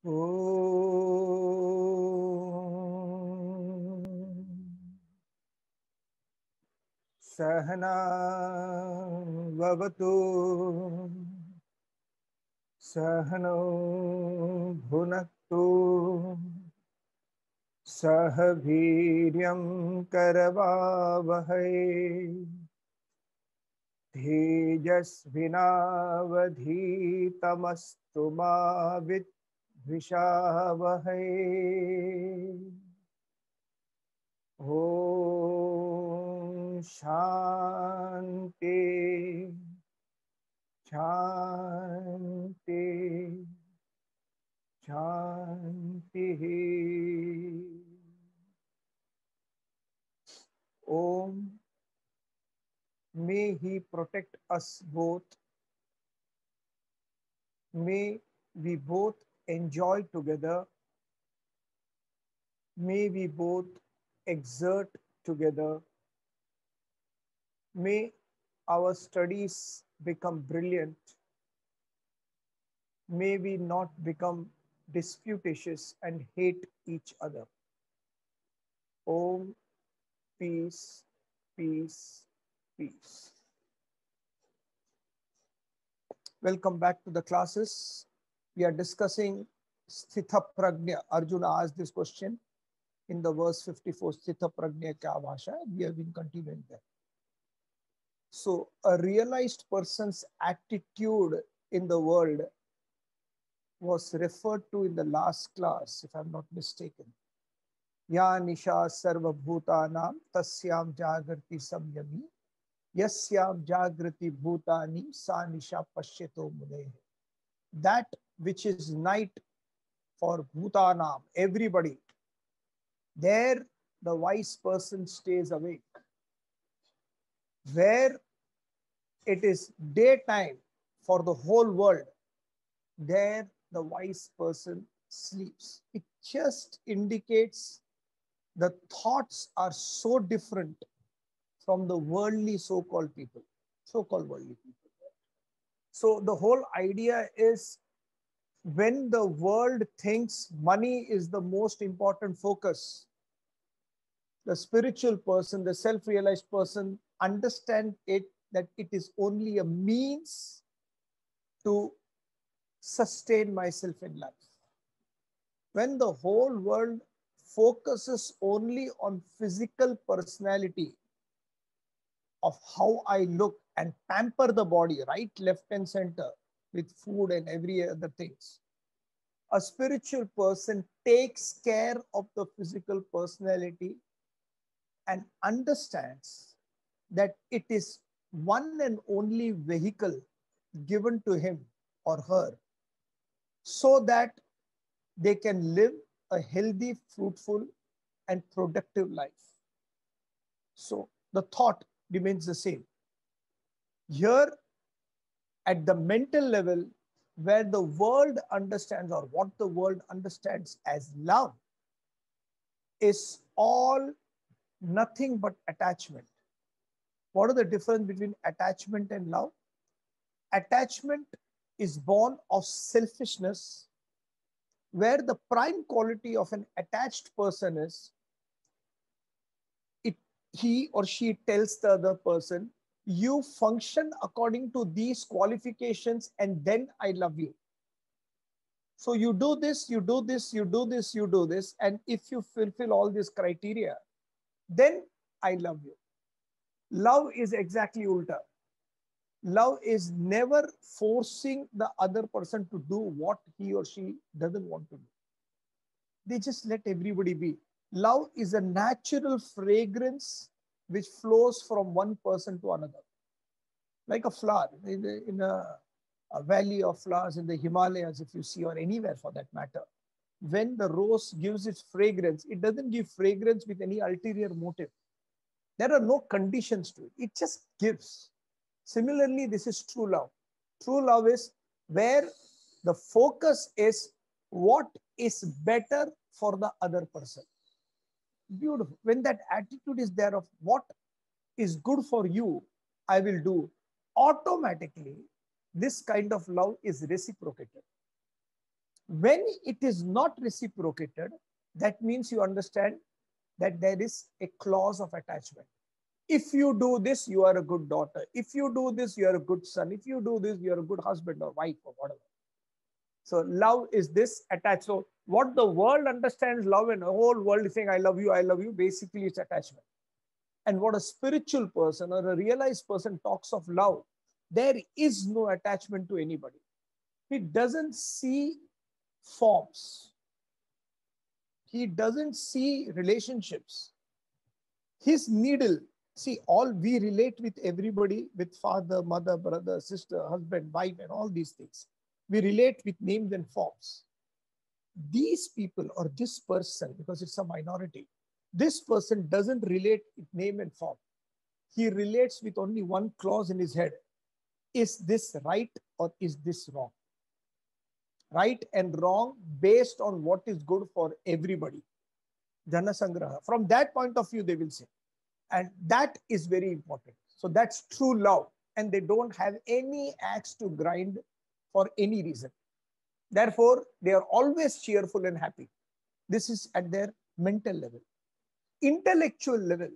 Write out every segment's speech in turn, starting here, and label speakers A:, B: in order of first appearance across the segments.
A: Om Sahana Vavatu Sahano Bhunaktu Sahaviryam Karavavahai Tejasvinavadhitamastu ma Vishavahai. Om Shanti Shanti Shanti. Om, may He protect us both. May we both enjoy together. May we both exert together. May our studies become brilliant. May we not become disputatious and hate each other. Om, peace, peace, peace. Welcome back to the classes. We are discussing Sthita Prajna. Arjuna asked this question in the verse 54, Sthita Prajna kya bhasha? We have been continuing that. So a realized person's attitude in the world was referred to in the last class, if I'm not mistaken. Ya nisha sarva bhutanam tasyam jagrati samyami yasyam jagrati bhutani sa nisha pashyato mune. That which is night for bhutanam, everybody, there the wise person stays awake. Where it is daytime for the whole world, there the wise person sleeps. It just indicates the thoughts are so different from the worldly so-called people, so-called worldly people. So the whole idea is, when the world thinks money is the most important focus, the spiritual person, the self-realized person, understand it that it is only a means to sustain myself in life. When the whole world focuses only on physical personality of how I look and pamper the body, right, left and center with food and every other things, a spiritual person takes care of the physical personality and understands that it is one and only vehicle given to him or her so that they can live a healthy, fruitful, and productive life. So the thought remains the same. Here, at the mental level, where the world understands, or what the world understands as love, is all nothing but attachment. What are the difference between attachment and love? Attachment is born of selfishness, where the prime quality of an attached person is, he or she tells the other person, you function according to these qualifications and then I love you. So you do this, you do this, you do this, you do this, and if you fulfill all these criteria, then I love you. Love is exactly ulta. Love is never forcing the other person to do what he or she doesn't want to do. They just let everybody be. Love is a natural fragrance which flows from one person to another. Like a flower in a valley of flowers in the Himalayas, if you see, or anywhere for that matter. When the rose gives its fragrance, it doesn't give fragrance with any ulterior motive. There are no conditions to it. It just gives. Similarly, this is true love. True love is where the focus is what is better for the other person. Beautiful. When that attitude is there of what is good for you, I will do, automatically this kind of love is reciprocated. When it is not reciprocated, that means you understand that there is a clause of attachment. If you do this, you are a good daughter. If you do this, you are a good son. If you do this, you are a good husband or wife or whatever. So love is this attached. So what the world understands love, and the whole world is saying, I love you, basically it's attachment. And what a spiritual person or a realized person talks of love, there is no attachment to anybody. He doesn't see forms. He doesn't see relationships. His needle, see, all we relate with everybody, with father, mother, brother, sister, husband, wife, and all these things. We relate with names and forms. These people or this person, because it's a minority, this person doesn't relate with name and form. He relates with only one clause in his head. Is this right or is this wrong? Right and wrong based on what is good for everybody. Jana Sangraha. From that point of view, they will say. And that is very important. So that's true love. And they don't have any axe to grind for any reason. Therefore, they are always cheerful and happy. This is at their mental level. Intellectual level,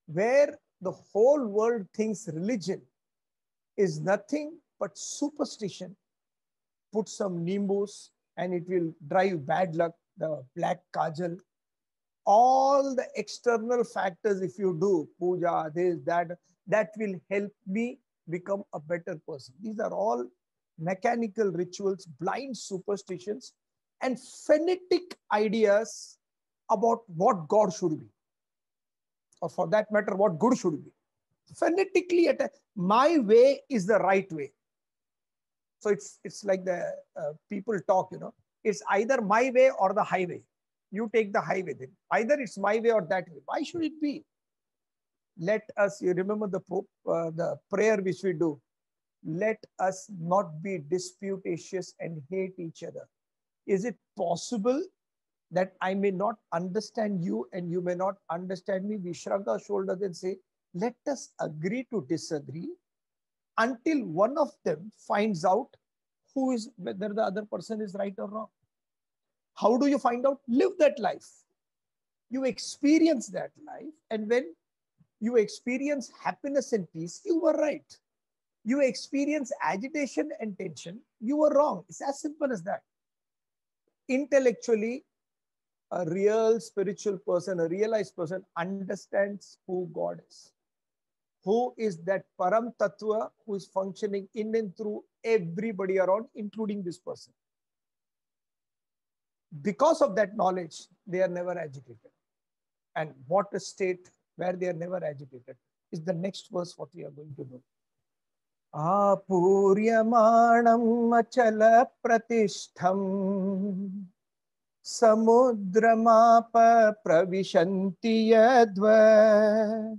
A: where the whole world thinks religion is nothing but superstition. Put some nimbus and it will drive bad luck, the black kajal. All the external factors, if you do, puja, this, that will help me become a better person. These are all mechanical rituals, blind superstitions, and fanatic ideas about what God should be. Or for that matter, what good should be. Fanatically attached. My way is the right way. So it's like the people talk, it's either my way or the highway. You take the highway then. Either it's my way or that way. Why should it be? Let us, you remember the prayer which we do. Let us not be disputatious and hate each other. Is it possible that I may not understand you and you may not understand me? We shrug our shoulders and say, let us agree to disagree until one of them finds out whether the other person is right or wrong. How do you find out? Live that life. You experience that life. And when you experience happiness and peace, you were right. You experience agitation and tension, you were wrong. It's as simple as that. Intellectually, a real spiritual person, a realized person understands who God is. Who is that Param Tattva who is functioning in and through everybody around, including this person. Because of that knowledge, they are never agitated. And what a state where they are never agitated is the next verse what we are going to do. Apuryamanam achala pratishtham samudramapa pravishanti yadva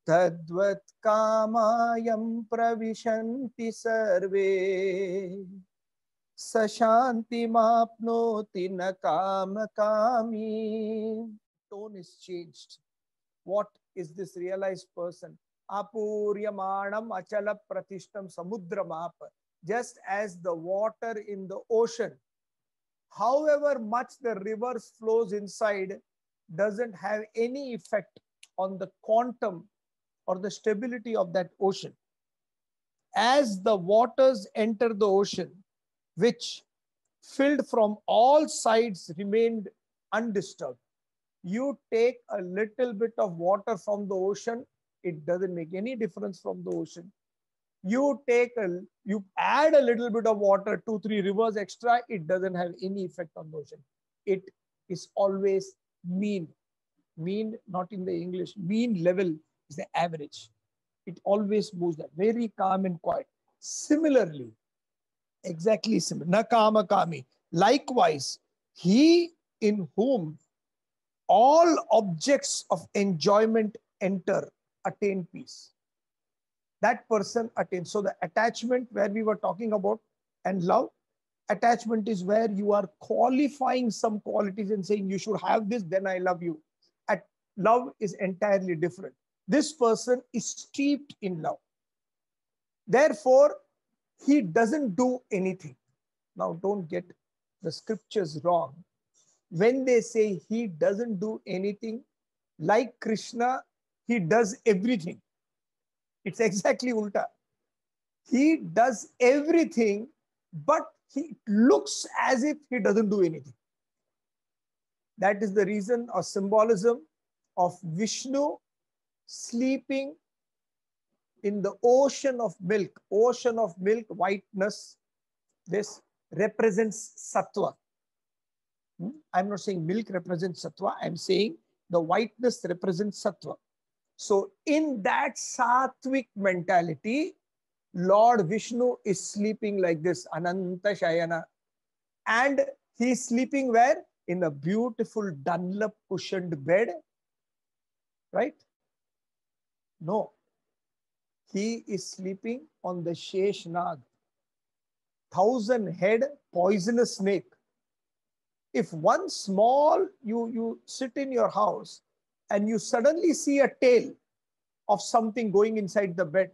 A: tadvat kamayam pravishanti sarve Sashanti mapnoti na kama kami. Tone is changed. What is this realized person? Apuryamanam achala pratishtam samudramapa. Just as the water in the ocean, however much the river flows inside, doesn't have any effect on the quantum or the stability of that ocean. As the waters enter the ocean, which filled from all sides remained undisturbed. You take a little bit of water from the ocean, it doesn't make any difference from the ocean. You add a little bit of water, 2-3 rivers extra, it doesn't have any effect on the ocean. It is always mean. Mean, not in the English, mean level is the average. It always moves that, very calm and quiet. Similarly, exactly similar. Na kama kami. Likewise, he in whom all objects of enjoyment enter, attain peace. That person attains. So the attachment where we were talking about and love, attachment is where you are qualifying some qualities and saying you should have this, then I love you. Love is entirely different. This person is steeped in love. Therefore, he doesn't do anything. Now, don't get the scriptures wrong. When they say he doesn't do anything, like Krishna, he does everything. It's exactly ulta. He does everything, but he looks as if he doesn't do anything. That is the reason or symbolism of Vishnu sleeping in the ocean of milk. Ocean of milk, whiteness, this represents sattva. I'm not saying milk represents sattva. I'm saying the whiteness represents sattva. So in that sattvic mentality, Lord Vishnu is sleeping like this, Ananta Shayana. And he is sleeping where? In a beautiful Dunlop cushioned bed. Right? No. He is sleeping on the Sheshnag, 1,000-head poisonous snake. If one small, you sit in your house and you suddenly see a tail of something going inside the bed,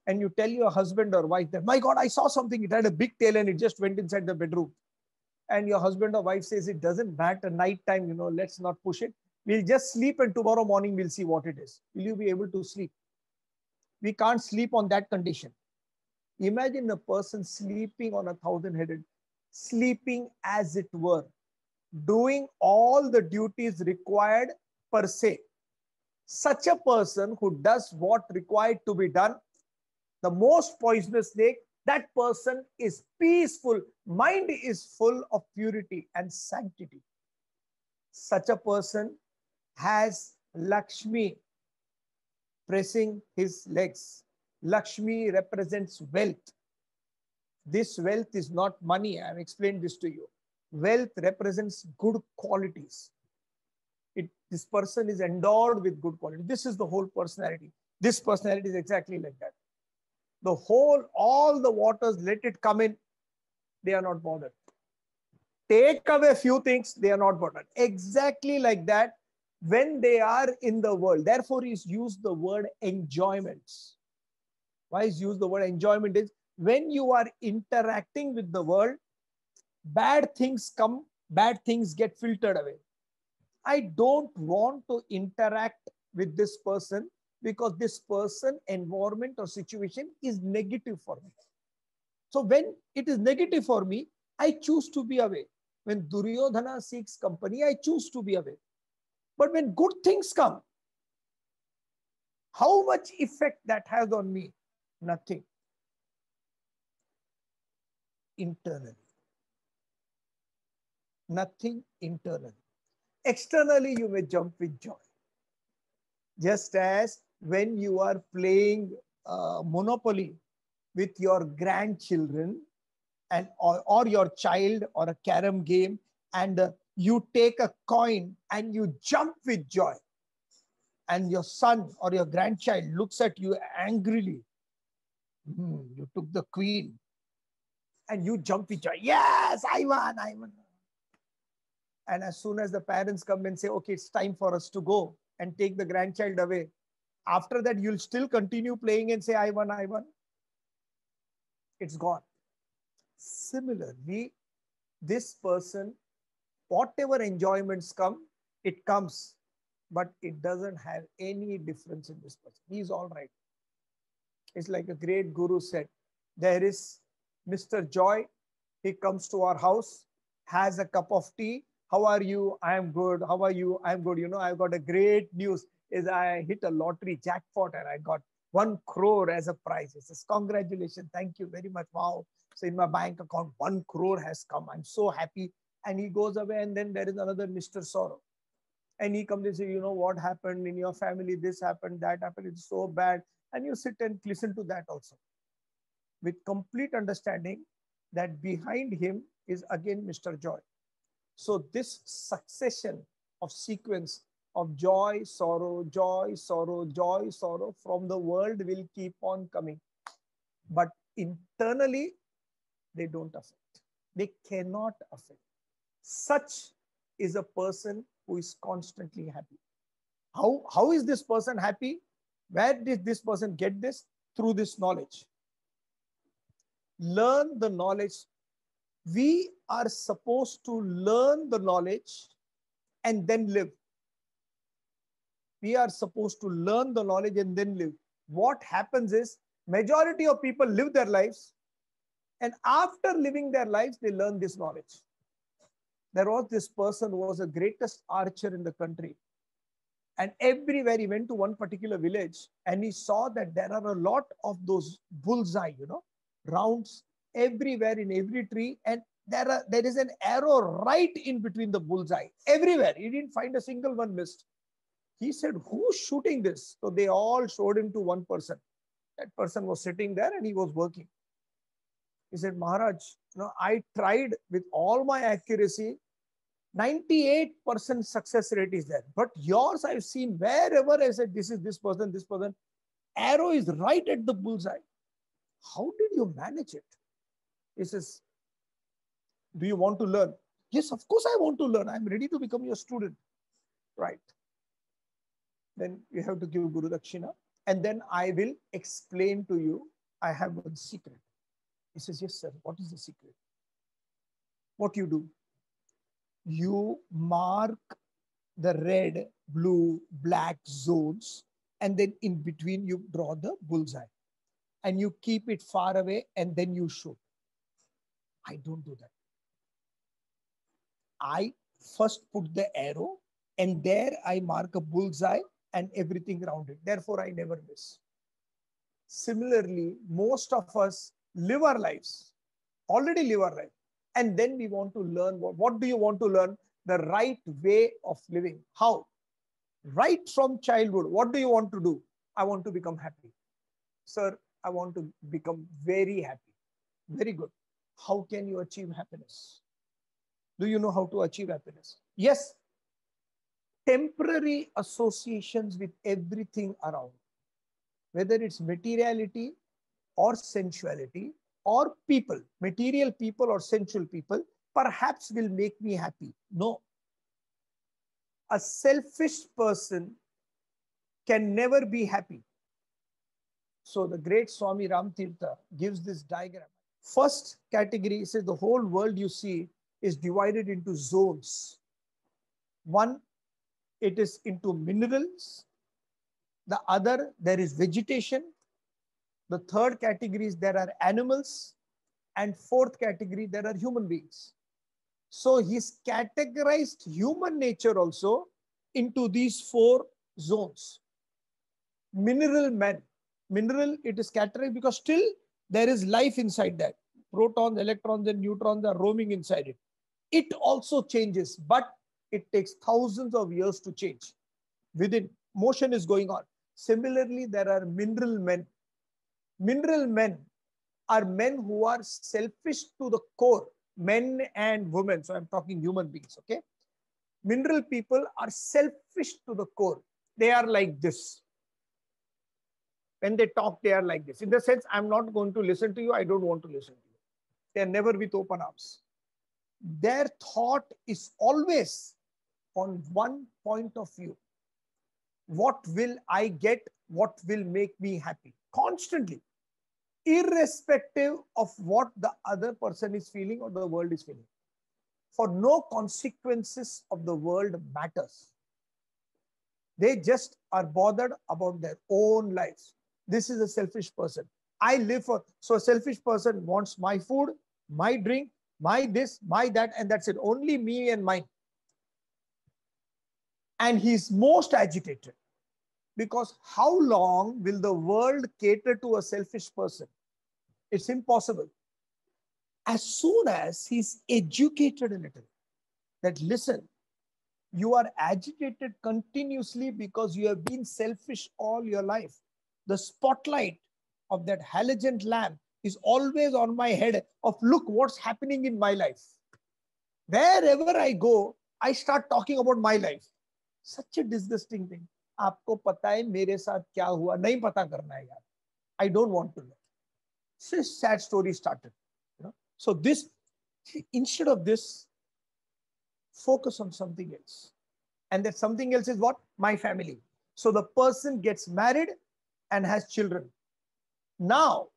A: and you tell your husband or wife that, my God, I saw something, it had a big tail and it just went inside the bedroom. And your husband or wife says, it doesn't matter, nighttime, let's not push it. We'll just sleep and tomorrow morning we'll see what it is. Will you be able to sleep? We can't sleep on that condition. Imagine a person sleeping on a 1,000-headed, sleeping as it were, doing all the duties required per se. Such a person who does what required to be done, the most poisonous snake, that person is peaceful. Mind is full of purity and sanctity. Such a person has Lakshmi pressing his legs. Lakshmi represents wealth. This wealth is not money. I have explained this to you. Wealth represents good qualities. This person is endowed with good quality. This is the whole personality. This personality is exactly like that. All the waters, let it come in. They are not bothered. Take away a few things, they are not bothered. Exactly like that when they are in the world. Therefore, he's used the word enjoyments. Why is used the word enjoyment is when you are interacting with the world, bad things come, bad things get filtered away. I don't want to interact with this person because this person, environment or situation is negative for me. So when it is negative for me, I choose to be away. When Duryodhana seeks company, I choose to be away. But when good things come, how much effect that has on me? Nothing. Internally. Nothing internally. Externally, you may jump with joy. Just as when you are playing Monopoly with your grandchildren and or your child or a carom game, and you take a coin and you jump with joy, and your son or your grandchild looks at you angrily. You took the queen and you jump with joy. Yes, I won, I won. And as soon as the parents come and say, okay, it's time for us to go, and take the grandchild away, after that, you'll still continue playing and say, I won, I won. It's gone. Similarly, this person, whatever enjoyments come, it comes, but it doesn't have any difference in this person. He's all right. It's like a great guru said, there is Mr. Joy. He comes to our house, has a cup of tea. How are you? I am good. How are you? I am good. I've got a great news. Is I hit a lottery jackpot and I got 1 crore as a prize. He says, congratulations. Thank you very much. Wow. So in my bank account, 1 crore has come. I'm so happy. And he goes away, and then there is another Mr. Sorrow. And he comes and says, what happened in your family? This happened, that happened. It's so bad. And you sit and listen to that also, with complete understanding that behind him is again Mr. Joy. So this succession of sequence of joy, sorrow, joy, sorrow, joy, sorrow from the world will keep on coming. But internally, they don't affect. They cannot affect. Such is a person who is constantly happy. How is this person happy? Where did this person get this? Through this knowledge. Learn the knowledge We are supposed to learn the knowledge and then live. We are supposed to learn the knowledge and then live. What happens is, majority of people live their lives, and after living their lives, they learn this knowledge. There was this person who was the greatest archer in the country. And everywhere he went to one particular village, and he saw that there are a lot of those bullseye, rounds everywhere in every tree. And there is an arrow right in between the bullseye. Everywhere. He didn't find a single one missed. He said, who's shooting this? So they all showed him to one person. That person was sitting there and he was working. He said, Maharaj, I tried with all my accuracy. 98% success rate is there. But yours, I've seen wherever I said, this is this person, arrow is right at the bullseye. How did you manage it? He says, do you want to learn? Yes, of course I want to learn. I'm ready to become your student. Right. Then you have to give Guru Dakshina. And then I will explain to you, I have one secret. He says, yes, sir. What is the secret? What you do? You mark the red, blue, black zones, and then in between you draw the bullseye. And you keep it far away, and then you shoot. I don't do that. I first put the arrow, and there I mark a bullseye and everything around it. Therefore, I never miss. Similarly, most of us live our lives, already live our life. And then we want to learn. What do you want to learn? The right way of living. How? Right from childhood. What do you want to do? I want to become happy. Sir, I want to become very happy. Very good. How can you achieve happiness? Do you know how to achieve happiness? Yes. Temporary associations with everything around, whether it's materiality or sensuality or people, material people or sensual people, perhaps will make me happy. No. A selfish person can never be happy. So the great Swami Ramtirtha gives this diagram. First category says the whole world you see is divided into zones. One, it is into minerals. The other, there is vegetation. The third category is there are animals. And fourth category, there are human beings. So he's categorized human nature also into these four zones. Mineral men. Mineral, it is categorized because still there is life inside that. Protons, electrons, and neutrons are roaming inside it. It also changes, but it takes thousands of years to change. Within, motion is going on. Similarly, there are mineral men. Mineral men are men who are selfish to the core, men and women. So I'm talking human beings, okay? Mineral people are selfish to the core. They are like this. When they talk, they are like this. In the sense, I'm not going to listen to you. I don't want to listen to you. They are never with open arms. Their thought is always on one point of view. What will I get? What will make me happy? Constantly. Irrespective of what the other person is feeling or the world is feeling. For no consequences of the world matters. They just are bothered about their own lives. This is a selfish person. I live for, so a selfish person wants my food, my drink, my this, my that, and that's it. Only me and mine. And he's most agitated because how long will the world cater to a selfish person? It's impossible. As soon as he's educated a little, that listen, you are agitated continuously because you have been selfish all your life. The spotlight of that halogen lamp is always on my head of look what's happening in my life. Wherever I go, I start talking about my life. Such a disgusting thing. आपको पता है मेरे साथ क्या हुआ? नहीं पता करना है यार. I don't want to know. So sad story started. So this, instead of this, focus on something else. And that something else is what? My family. So the person gets married and has children. Now,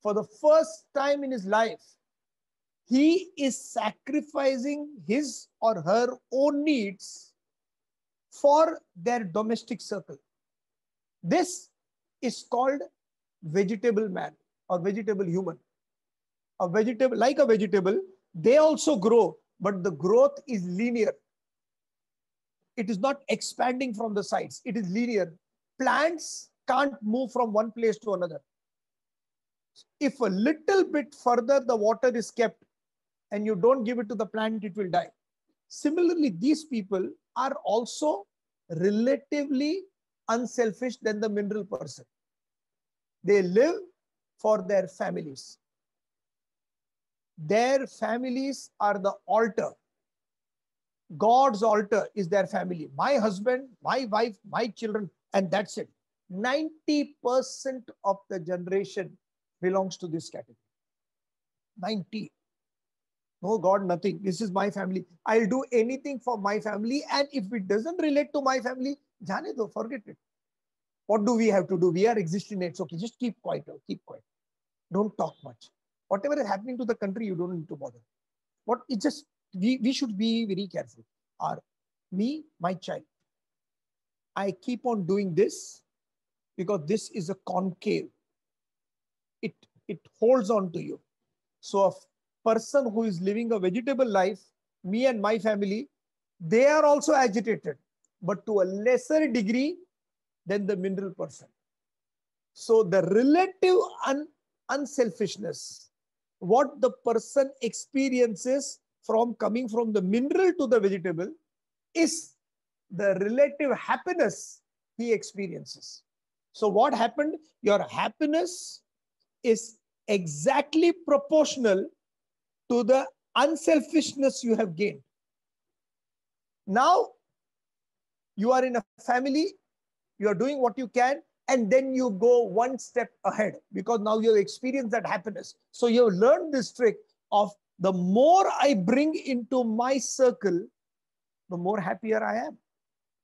A: for the first time in his life, he is sacrificing his or her own needs for their domestic circle. This is called vegetable man or vegetable human. A vegetable, like a vegetable, they also grow, but the growth is linear. It is not expanding from the sides. It is linear. Plants can't move from one place to another. If a little bit further the water is kept and you don't give it to the plant, it will die. Similarly, these people are also relatively unselfish than the mineral person. They live for their families. Their families are the altar. God's altar is their family. My husband, my wife, my children, and that's it. 90% of the generation belongs to this category. 90. No God, nothing. This is my family. I'll do anything for my family. And if it doesn't relate to my family, jane do, forget it. What do we have to do? We are existing. It's okay. Just keep quiet. Keep quiet. Don't talk much. Whatever is happening to the country, you don't need to bother. What it's just we should be very careful. Or me, my child, I keep on doing this because this is a concave. It holds on to you. So a person who is living a vegetable life, me and my family, they are also agitated, but to a lesser degree than the mineral person. So the relative unselfishness, what the person experiences from coming from the mineral to the vegetable, is the relative happiness he experiences. So what happened? Your happiness is exactly proportional to the unselfishness you have gained. Now you are in a family, you are doing what you can, and then you go one step ahead because now you have experienced that happiness. So you have learned this trick of the more I bring into my circle, the more happier I am.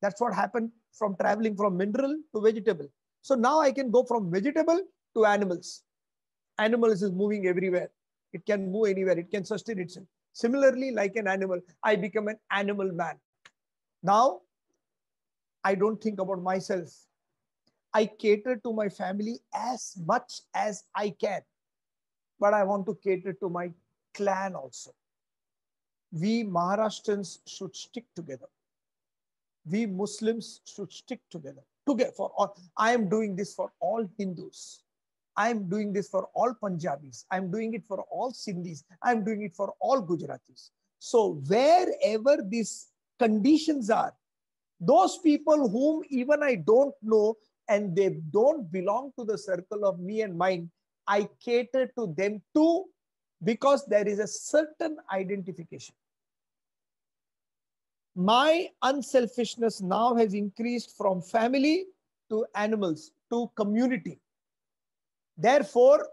A: That's what happened from traveling from mineral to vegetable. So now I can go from vegetable to animals. Animals is moving everywhere. It can move anywhere. It can sustain itself. Similarly, like an animal, I become an animal man. Now, I don't think about myself. I cater to my family as much as I can. But I want to cater to my clan also. We Maharashtrians should stick together. We Muslims should stick together. For all, I am doing this for all Hindus. I am doing this for all Punjabis. I am doing it for all Sindhis. I am doing it for all Gujaratis. So wherever these conditions are, those people whom even I don't know and they don't belong to the circle of me and mine, I cater to them too because there is a certain identification. My unselfishness now has increased from family to animals to community. Therefore,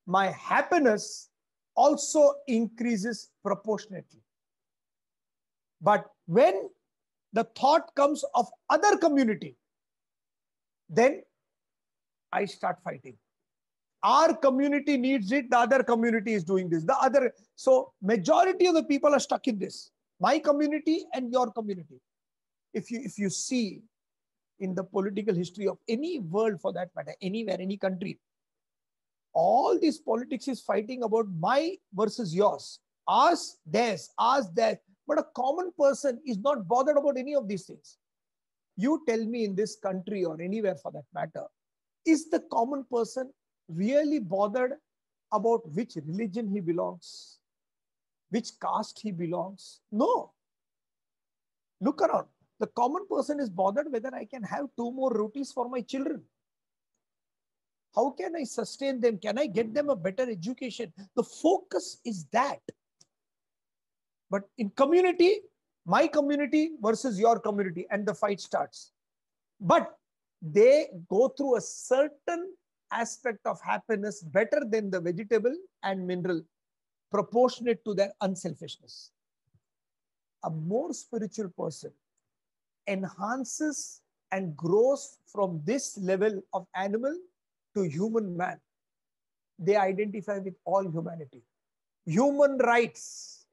A: my happiness also increases proportionately. But when the thought comes of other community, then I start fighting. Our community needs it, the other community is doing this. So majority of the people are stuck in this. My community and your community. If you see in the political history of any world for that matter, anywhere, any country, all this politics is fighting about my versus yours, us, theirs, us, theirs. But a common person is not bothered about any of these things. You tell me in this country or anywhere for that matter, is the common person really bothered about which religion he belongs, which caste he belongs? No. Look around. The common person is bothered whether I can have 2 more rotis for my children. How can I sustain them? Can I get them a better education? The focus is that. But in community, my community versus your community, and the fight starts. But they go through a certain aspect of happiness better than the vegetable and mineral, proportionate to their unselfishness. A more spiritual person enhances and grows from this level of animal to human man. They identify with all humanity. human rights.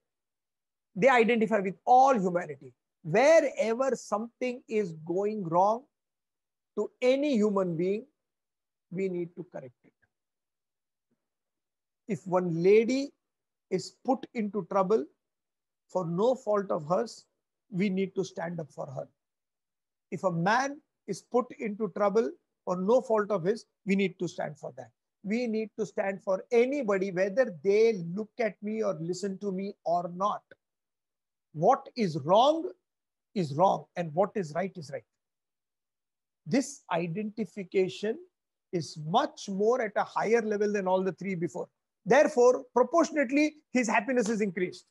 A: They identify with all humanity. Wherever something is going wrong to any human being, we need to correct it. If one lady is put into trouble for no fault of hers, we need to stand up for her. If a man is put into trouble for no fault of his, we need to stand for that. We need to stand for anybody, whether they look at me or listen to me or not. What is wrong, and what is right is right. This identification is much more at a higher level than all the three before. Therefore, proportionately, his happiness is increased.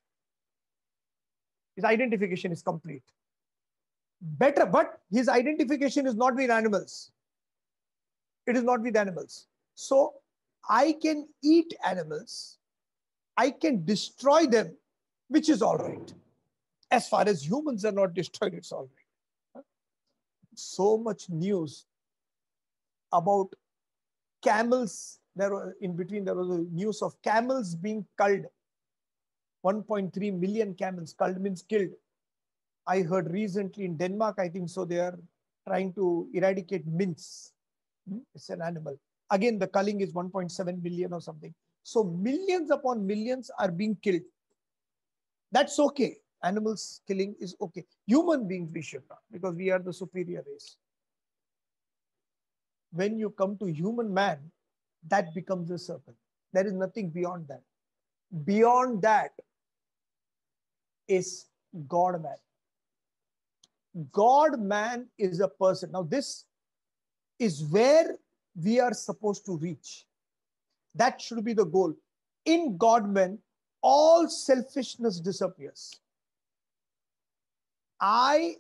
A: His identification is complete. Better, but his identification is not with animals. It is not with animals. So I can eat animals, I can destroy them, which is all right. As far as humans are not destroyed, it's all right. So much news about camels. There was, in between, there was a news of camels being culled. 1.3 million camels. Culled means killed. I heard recently in Denmark, I think so, they are trying to eradicate minks. It's an animal. Again, the culling is 1.7 million or something. So millions upon millions are being killed. That's okay. Animals killing is okay. Human beings we should not, because we are the superior race. When you come to human man, that becomes a circle. There is nothing beyond that. Beyond that is God man. God man is a person. Now this is where we are supposed to reach. That should be the goal. In God man, all selfishness disappears. I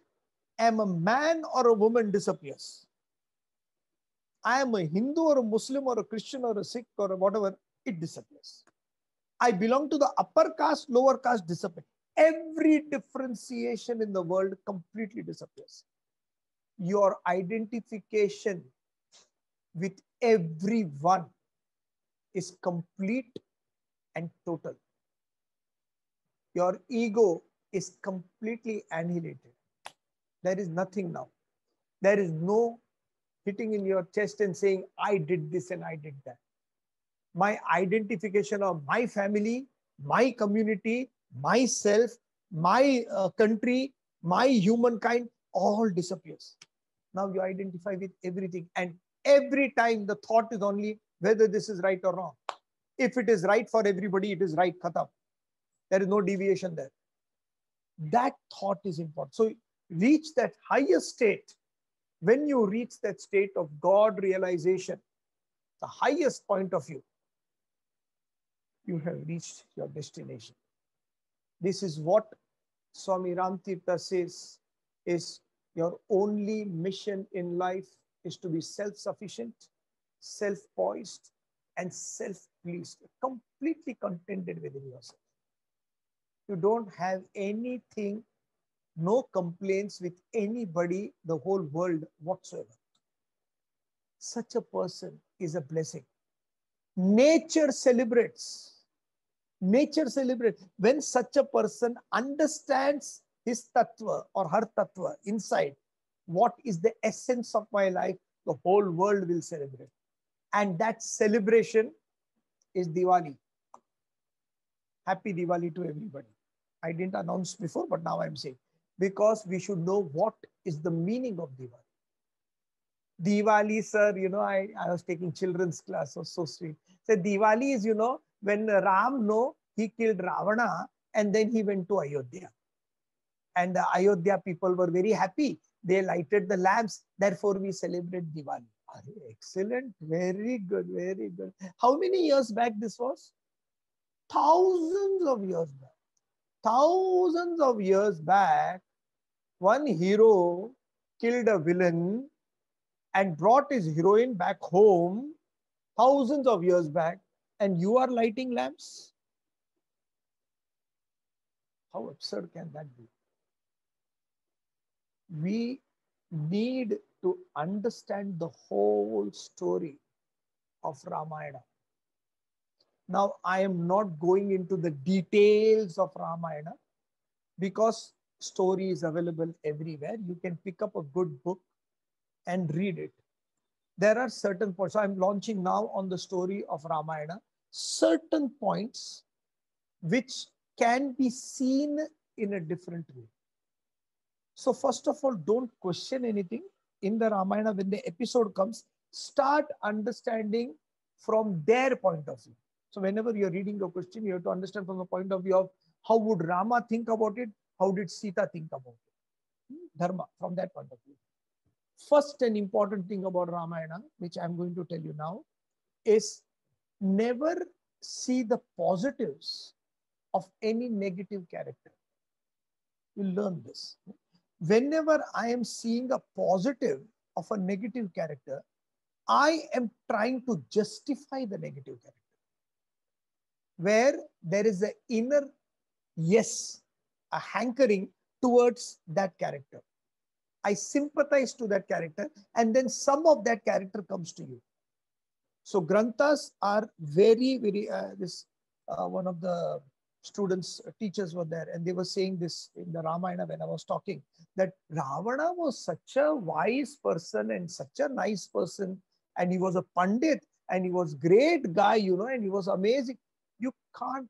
A: am a man or a woman disappears. I am a Hindu or a Muslim or a Christian or a Sikh or a whatever, it disappears. I belong to the upper caste, lower caste disappears. Every differentiation in the world completely disappears. Your identification with everyone is complete and total. Your ego is completely annihilated. There is nothing now. There is no hitting in your chest and saying, I did this and I did that. My identification of my family, my community, myself, my country, my humankind, all disappears. Now you identify with everything. And every time the thought is only whether this is right or wrong. If it is right for everybody, it is right, khatam. There is no deviation there. That thought is important. So reach that higher state. When you reach that state of God realization, the highest point of view, you have reached your destination. This is what Swami Ramtirtha says is your only mission in life is to be self-sufficient, self-poised, and self-pleased, completely contented within yourself. You don't have anything, no complaints with anybody, the whole world whatsoever. Such a person is a blessing. Nature celebrates. Nature celebrates. When such a person understands his tattva or her tattva inside, what is the essence of my life, the whole world will celebrate. And that celebration is Diwali. Happy Diwali to everybody. I didn't announce before, but now I'm saying, because we should know what is the meaning of Diwali. Diwali, sir, I was taking children's class, so sweet. So Diwali is, when Ram, he killed Ravana and then he went to Ayodhya. And the Ayodhya people were very happy. They lighted the lamps. Therefore, we celebrate Diwali. Excellent. Very good. Very good. How many years back this was? Thousands of years back. Thousands of years back, one hero killed a villain and brought his heroine back home thousands of years back, and you are lighting lamps? How absurd can that be? We need to understand the whole story of Ramayana. Now, I am not going into the details of Ramayana because story is available everywhere. You can pick up a good book and read it. There are certain points. So I'm launching now on the story of Ramayana, certain points which can be seen in a different way. So first of all, don't question anything in the Ramayana. When the episode comes, start understanding from their point of view. So whenever you're reading a question, you have to understand from the point of view of how would Rama think about it? How did Sita think about it? Dharma, from that point of view. First and important thing about Ramayana, which I'm going to tell you now, is never see the positives of any negative character. You'll learn this. Whenever I am seeing a positive of a negative character, I am trying to justify the negative character. Where there is an inner yes, a hankering towards that character. I sympathize to that character, and then some of that character comes to you. So granthas are very, very, one of the students, teachers were there, and they were saying this in the Ramayana when I was talking, that Ravana was such a wise person and such a nice person, and he was a Pandit, and he was great guy, and he was amazing. You can't,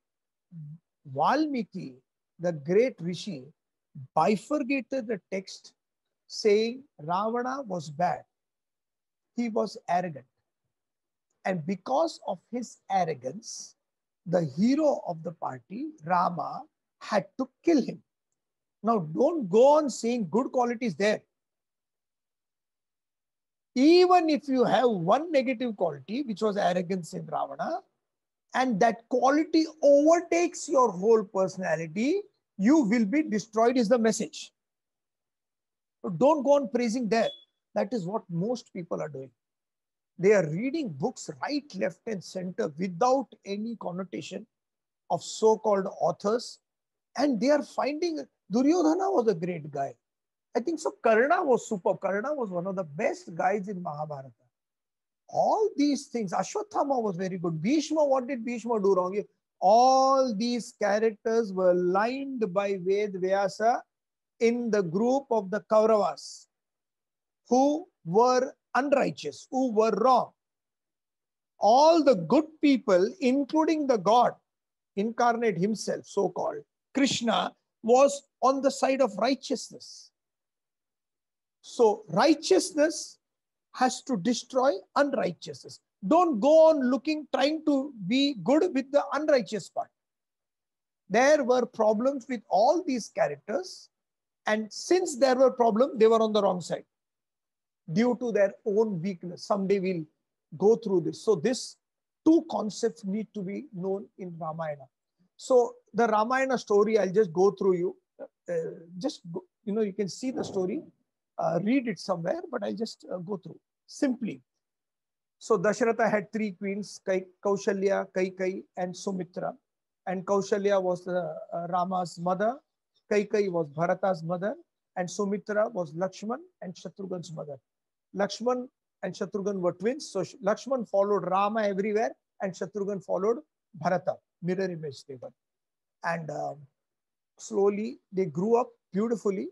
A: Valmiki, the great Rishi, bifurcated the text saying Ravana was bad. He was arrogant. And because of his arrogance, the hero of the party, Rama, had to kill him. Now, don't go on saying good qualities there. Even if you have one negative quality, which was arrogance in Ravana, and that quality overtakes your whole personality, you will be destroyed, is the message. So don't go on praising there. That is what most people are doing. They are reading books right, left, and center without any connotation of so-called authors. And they are finding Duryodhana was a great guy. I think so. Karna was superb. Karna was one of the best guys in Mahabharata. All these things. Ashwatthama was very good. Bhishma, what did Bhishma do wrong? All these characters were lined by Ved Vyasa in the group of the Kauravas who were unrighteous, who were wrong. All the good people, including the God, incarnate himself, so-called, Krishna, was on the side of righteousness. So righteousness has to destroy unrighteousness. Don't go on trying to be good with the unrighteous part. There were problems with all these characters, and since there were problems, they were on the wrong side due to their own weakness. Someday we'll go through this. So these two concepts need to be known in Ramayana. So the Ramayana story, I'll just go through you. You can see the story, read it somewhere, but I'll just go through simply. So Dasharatha had three queens, Kaushalya, Kaikai, and Sumitra. And Kaushalya was Rama's mother, Kaikai was Bharata's mother, and Sumitra was Lakshman and Shatrughan's mother. Lakshman and Shatrughan were twins. So Lakshman followed Rama everywhere, and Shatrughan followed Bharata. Mirror image they were. And slowly they grew up beautifully.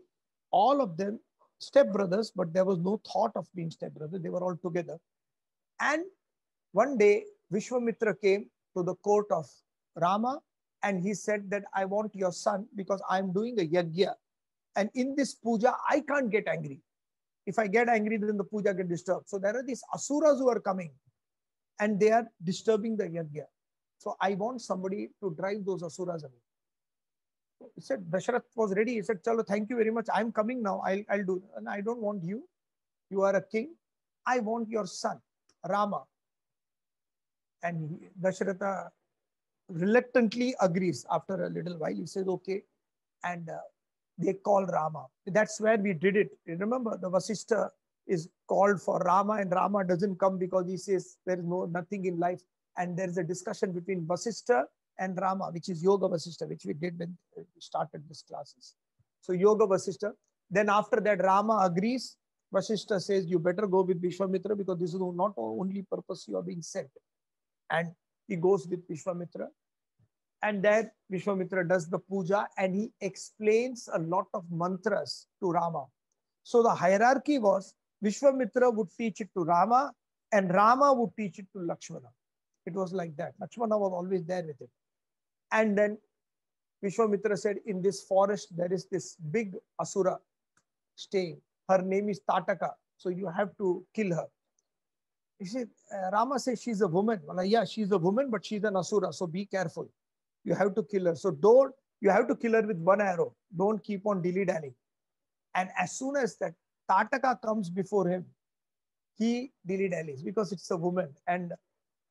A: All of them stepbrothers, but there was no thought of being stepbrothers. They were all together. And one day, Vishwamitra came to the court of Rama, and he said that I want your son because I'm doing a yajna. And in this puja, I can't get angry. If I get angry, then the puja gets disturbed. So there are these asuras who are coming, and they are disturbing the yajna. So I want somebody to drive those asuras away. He said, Dasharath was ready. He said, Chalo, thank you very much. I'm coming now. I'll do. And I don't want you. You are a king. I want your son, Rama. And Dasharatha reluctantly agrees. After a little while, he says, okay. And they call Rama. That's where we did it. Remember, the Vasishtha is called for Rama, and Rama doesn't come because he says there is nothing in life. And there's a discussion between Vasishtha and Rama, which is Yoga Vasishtha, which we did when we started these classes. So Yoga Vasishtha. Then after that, Rama agrees. Vasishtha says, you better go with Vishwamitra because this is not the only purpose you are being sent. And He goes with Vishwamitra, and there Vishwamitra does the puja and he explains a lot of mantras to Rama. So the hierarchy was Vishwamitra would teach it to Rama and Rama would teach it to Lakshmana. It was like that. Lakshmana was always there with it. And then Vishwamitra said, in this forest, there is this big asura staying. Her name is Tataka. So you have to kill her. He said, Rama says she's a woman. Well, yeah, she's a woman, but she's an asura. So be careful. You have to kill her. So you have to kill her with one arrow. Don't keep on dilly-dallying. And as soon as that Tataka comes before him, he dilly-dallies because it's a woman. And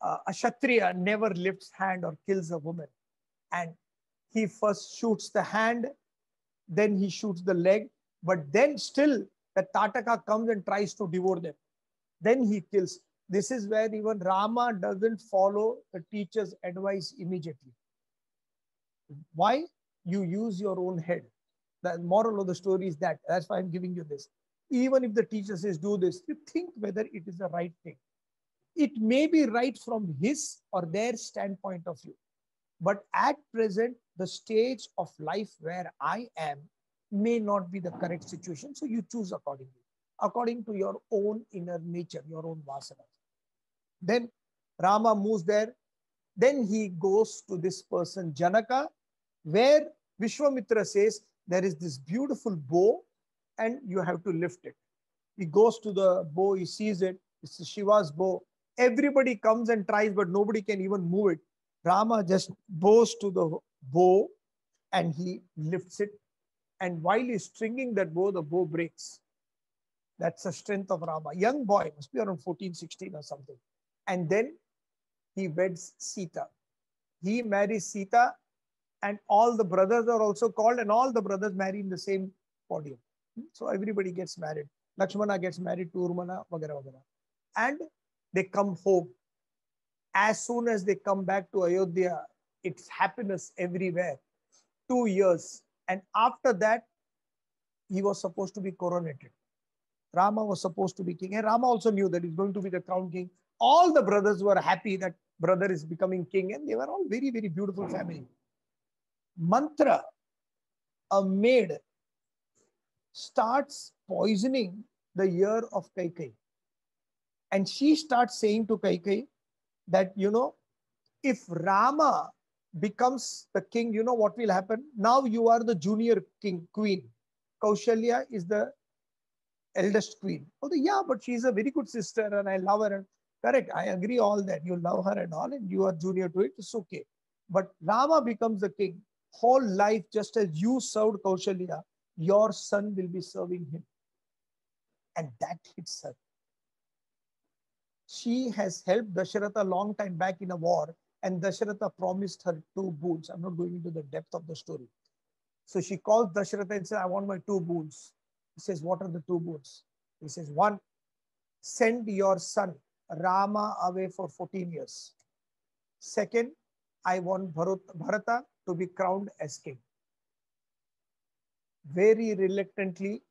A: a Kshatriya never lifts hand or kills a woman. And he first shoots the hand, then he shoots the leg, but then still the Tataka comes and tries to devour them. Then he kills. This is where even Rama doesn't follow the teacher's advice immediately. Why? You use your own head. The moral of the story is that. That's why I'm giving you this. Even if the teacher says do this, you think whether it is the right thing. It may be right from his or their standpoint of view. But at present, the stage of life where I am may not be the correct situation. So you choose according to your own inner nature, your own vasanas. Then Rama moves there. Then he goes to this person, Janaka, where Vishwamitra says, there is this beautiful bow and you have to lift it. He goes to the bow, he sees it. It's Shiva's bow. Everybody comes and tries, but nobody can even move it. Rama just bows to the bow and he lifts it. And while he's stringing that bow, the bow breaks. That's the strength of Rama. Young boy, must be around 14, 16 or something. And then he weds Sita. He marries Sita and all the brothers are also called and all the brothers marry in the same podium. So everybody gets married. Lakshmana gets married to Urmana, vagara, vagara. And they come home. As soon as they come back to Ayodhya, it's happiness everywhere. 2 years. And after that, he was supposed to be coronated. Rama was supposed to be king. And Rama also knew that he's going to be the crown king. All the brothers were happy that brother is becoming king. And they were all very, very beautiful family. Mantra, a maid, starts poisoning the ear of Kaikai. And she starts saying to Kaikai that, if Rama becomes the king, you know what will happen? Now you are the junior queen. Kaushalya is the eldest queen. Oh, yeah, but she's a very good sister and I love her. Correct, I agree all that. You love her and all and you are junior to it. It's okay. But Rama becomes the king. Whole life, just as you served Kaushalya, your son will be serving him. And that hits her. She has helped Dasharatha a long time back in a war, and Dasharatha promised her 2 boons. I'm not going into the depth of the story. So she calls Dasharatha and says, I want my 2 boons. He says, what are the 2 boons? He says, 1, send your son Rama away for 14 years. 2nd, I want Bharata to be crowned as king. Very reluctantly,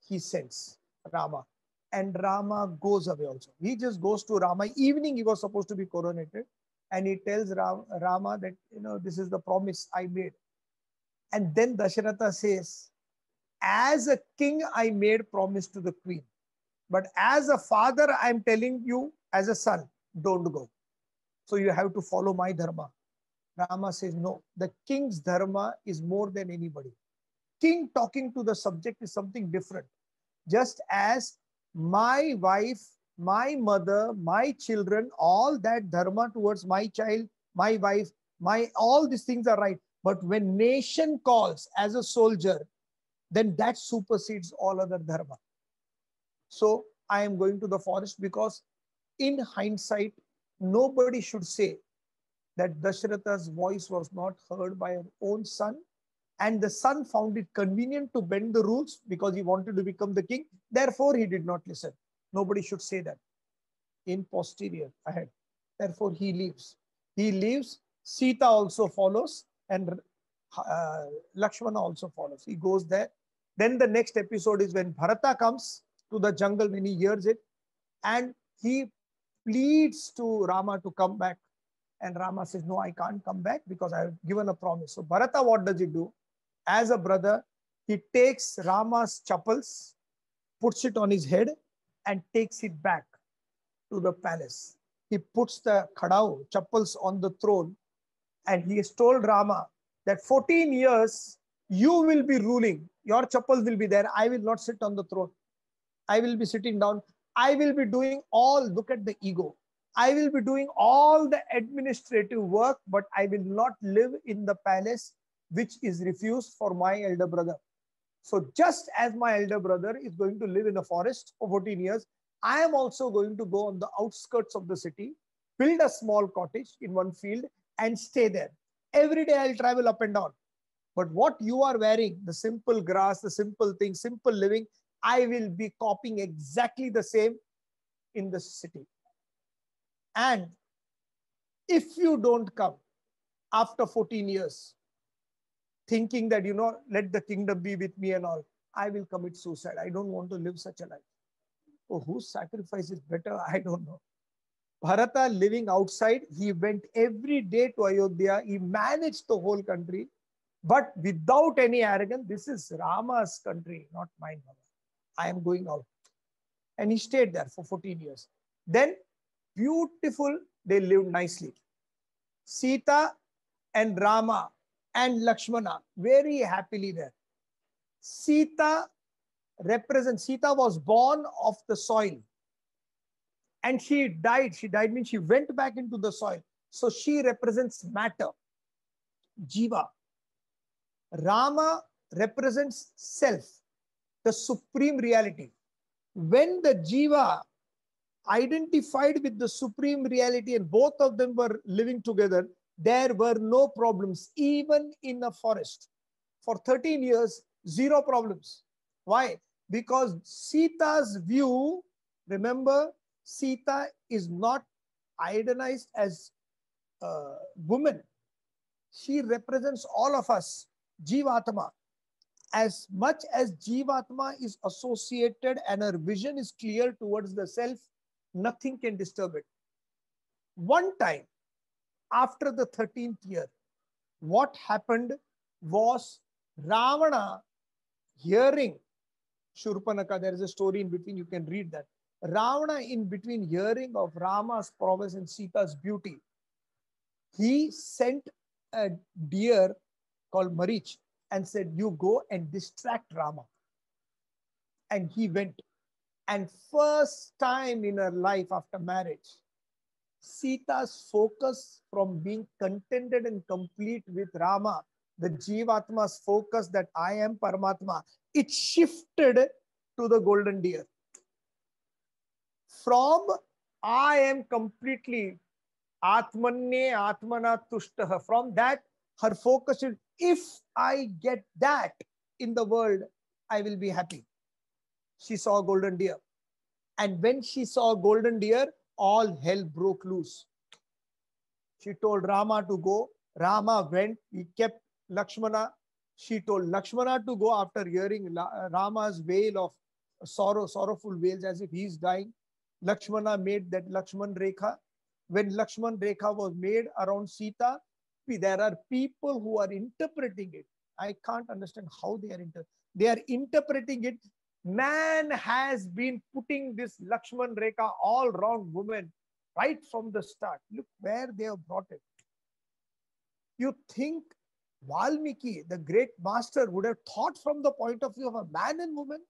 A: he sends Rama. And Rama goes away also. He just goes to Rama. Evening, he was supposed to be coronated. And he tells Rama that, this is the promise I made. And then Dasharatha says, as a king, I made promise to the queen. But as a father, I'm telling you, as a son, don't go. So you have to follow my dharma. Rama says, no, the king's dharma is more than anybody. King talking to the subject is something different. Just as my wife, my mother, my children, all that dharma towards my child, my wife, all these things are right. But when nation calls as a soldier, then that supersedes all other dharma. So I am going to the forest because in hindsight, nobody should say that Dasharatha's voice was not heard by her own son. And the son found it convenient to bend the rules because he wanted to become the king. Therefore, he did not listen. Nobody should say that. In posterior, ahead. Therefore, he leaves. He leaves. Sita also follows. And Lakshmana also follows. He goes there. Then the next episode is when Bharata comes to the jungle when he hears it. And he pleads to Rama to come back. And Rama says, no, I can't come back because I have given a promise. So Bharata, what does he do? As a brother, he takes Rama's chappals, puts it on his head, and takes it back to the palace. He puts the khadao, chappals on the throne, and he has told Rama that 14 years you will be ruling. Your chappals will be there. I will not sit on the throne. I will be sitting down. I will be doing all, look at the ego. I will be doing all the administrative work, but I will not live in the palace which is refused for my elder brother. So just as my elder brother is going to live in a forest for 14 years, I am also going to go on the outskirts of the city, build a small cottage in one field and stay there. Every day I'll travel up and down. But what you are wearing, the simple grass, the simple thing, simple living, I will be copying exactly the same in the city. And if you don't come after 14 years, thinking that, let the kingdom be with me and all, I will commit suicide. I don't want to live such a life. Oh, whose sacrifice is better? I don't know. Bharata living outside, he went every day to Ayodhya. He managed the whole country, but without any arrogance. This is Rama's country, not mine. I am going out. And he stayed there for 14 years. Then, beautiful, they lived nicely. Sita and Rama and Lakshmana, very happily there. Sita was born of the soil. And she died. She died means she went back into the soil. So she represents matter, Jiva. Rama represents self, the supreme reality. When the Jiva identified with the supreme reality and both of them were living together, there were no problems, even in a forest. For 13 years, zero problems. Why? Because Sita's view, remember, Sita is not idolized as a woman. She represents all of us, Jivatma. As much as Jivatma is associated and her vision is clear towards the self, nothing can disturb it. One time, after the 13th year, what happened was Ravana hearing Shurpanaka. There is a story in between, you can read that. Ravana, in between hearing of Rama's prowess and Sita's beauty, he sent a deer called Marich and said, you go and distract Rama. And he went. And first time in her life after marriage, Sita's focus from being contented and complete with Rama, the Jivatma's focus that I am Paramatma, it shifted to the golden deer. From I am completely Atmanye Atmana Tushtaha. From that, her focus is, if I get that in the world, I will be happy. She saw a golden deer. And when she saw a golden deer, all hell broke loose. She told Rama to go. Rama went. He kept Lakshmana. She told Lakshmana to go after hearing Rama's wail of sorrowful wails as if he is dying. Lakshmana made that Lakshman Rekha. When Lakshman Rekha was made around Sita, there are people who are interpreting it. I can't understand how they are interpreting it. Man has been putting this Lakshman Rekha all around women right from the start. Look where they have brought it. You think Valmiki, the great master, would have thought from the point of view of a man and woman?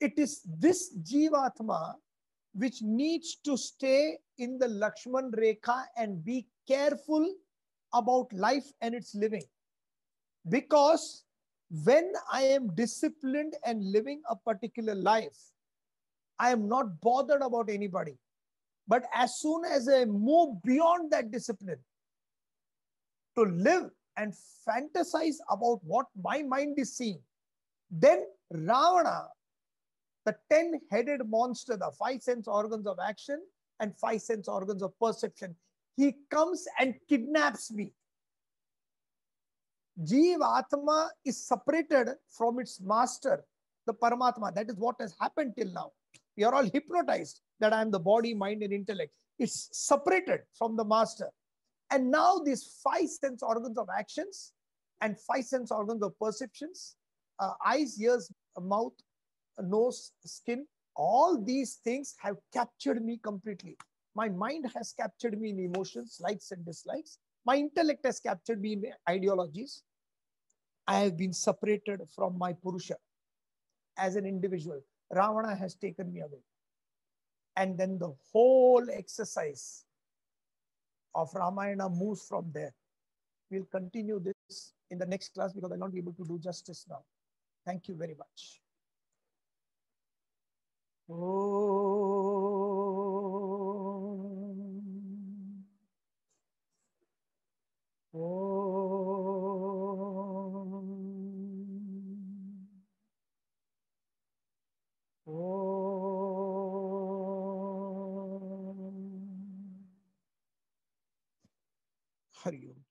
A: It is this Jivatma which needs to stay in the Lakshman Rekha and be careful about life and its living. Because when I am disciplined and living a particular life, I am not bothered about anybody. But as soon as I move beyond that discipline to live and fantasize about what my mind is seeing, then Ravana, the 10-headed monster, the 5 sense organs of action and 5 sense organs of perception, he comes and kidnaps me. Jivatma is separated from its master, the Paramatma. That is what has happened till now. We are all hypnotized that I am the body, mind, and intellect. It's separated from the master. And now these five sense organs of actions and five sense organs of perceptions, eyes, ears, mouth, nose, skin, all these things have captured me completely. My mind has captured me in emotions, likes and dislikes. My intellect has captured me in ideologies. I have been separated from my Purusha as an individual. Ravana has taken me away. And then the whole exercise of Ramayana moves from there. We'll continue this in the next class because I'll not be able to do justice now. Thank you very much. Om. Om. Om. Hari Om.